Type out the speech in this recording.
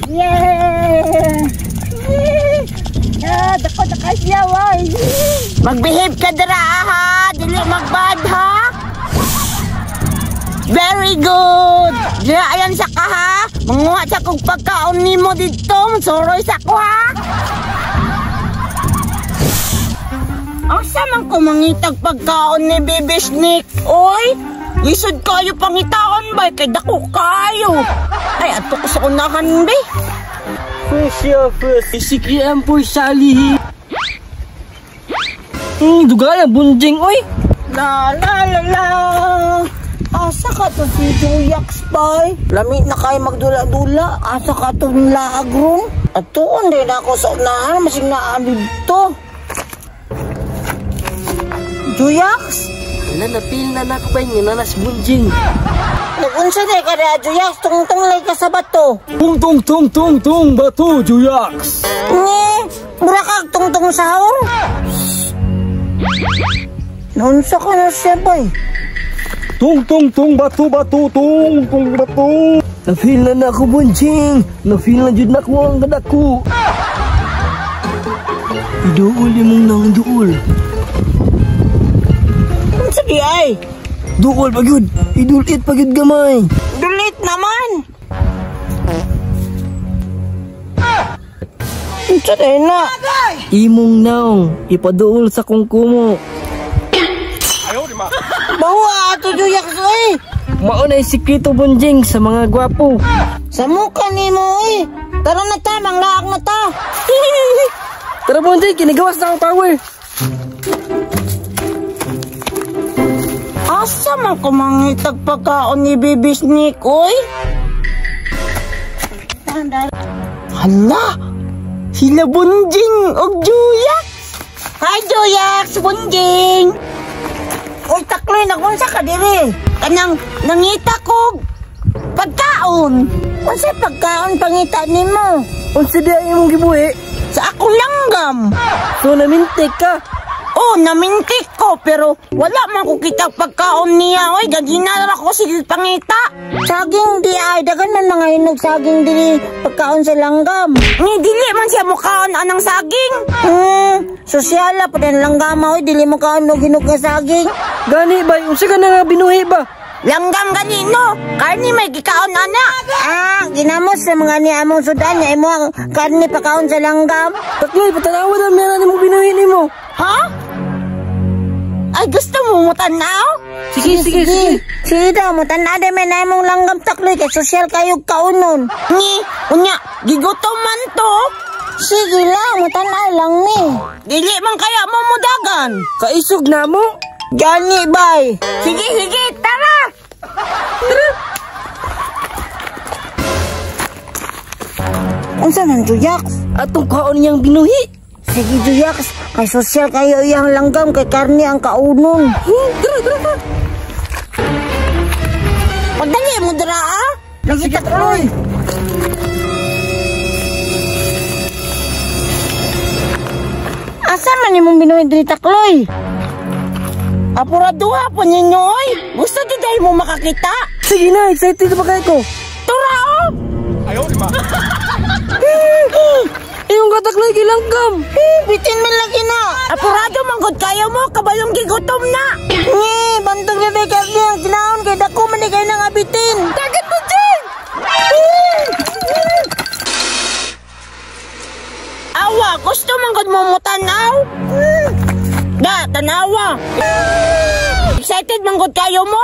Yeah! Dako na kasya, why? Mag-behave ka dira, ha? Dili magbad, ha? Very good! Dira, ayan sa ka, ha? Manguha sa kong pagkaon ni mo dito. Soroy sa ko, ha? Asa man ko mangitag pagkaon ni Baby Snake? Oy! Lisod kayo pangitaon ba? Kay dako kayo. Ay, ato ko sa unahan, be. Fresh ya, fresh. Isikrian po, Sally. Dugaya, bunjing, oy. La, la, la, la. Asa ka to si Juyax, bay? Lamit na kayo magdula-dula. Asa ka to nila agrong? Ato, hindi na ako sa unahan. Masing naamid to. Juyax? Wala, napil na nakabay niya na nas bunjing. Nagunsa na ka na, Juyax. Tungtong ka sa bato. Tung, bato, Juyax. Mura kag tungtong sahong. Naunsa ka na siya, bay? Bato, bato. Napil na ako, bunjing. Napil na jud na ko ang gadako. Iduol mong nang duol. Sige ay. Duol pagyud. Idulit pagyud gamay. Dulit naman. Sige na. Imong naong ipaduol sa kungkumo. Bawa ato Juyax eh. Mao na sikreto bunjing sa mga gwapo. Sa mukha ni mo eh. Tara na ta, manglaak na ta. Tara bunjing, kinigawas na ang power. Asa man ko mangitag pagkaon ni Baby Snake, oy? Hala! Sila Bunjing og Juyax! Hi, Juyax! Bunjing! Uy, takloy, nagunsa ka diri. Kanang nangita ko pagkaon. Unsa pagkaon pangita nimo? Unsa di ay imong gibuhi? Sa akong langgam. So namintik ka. Oh, namintik ko, pero wala man ko kita pagkaon niya. Oy, gagina na ako sige pangita. Saging di ay, dagan man mga hinog saging dili pagkaon sa langgam. Ni dili man siya mukaon anang saging. Sosyala pa din langgam, oy, dili mo kaon hinog nga saging. Gani ba, unsa ka na nga binuhi ba? Langgam ganino, karni may gikaon ana. Ginamos sa mga ni among sudan niya imo ang karni pagkaon sa langgam. Takloy, patanawan na meron mo binuhi nimo. Ha? Ay, gusto mo mutanaw? Sige. Sige daw, mutanaw din may na mong langgam takloy kay sosyal kayo kaunon. Unya, gigutom man to. Sige lang, mutanaw lang ni. Dili man kaya mo mudagan. Kaisog na mo. Gani, bay. Sige, tara. Unsa man, Juyax? Atong kaon niyang binuhi. Sige, Juyax. Kay sosyal kayo iyang langgam kay karni ang kaunon. Tara. Pagdali mo dira, ah? Lagi takloy. Asa man imong binuhi diri takloy? Apuraduha po ninyo, oy. Gusto di dahil mo makakita? Sige na, excited pa kayo ko. Tura, oh. Ayaw, di ba? Iyong katakloy kilanggam. Bitin man lagi na. Apurado manggod kayo mo, kabayong gigutom na. Bantog na kay Carly ang tinaon kay dako man ni kayo nang abitin. Dagat mo dyan! Awa, gusto manggod mo mo tanaw? Da, tanawa. Excited manggod kayo mo?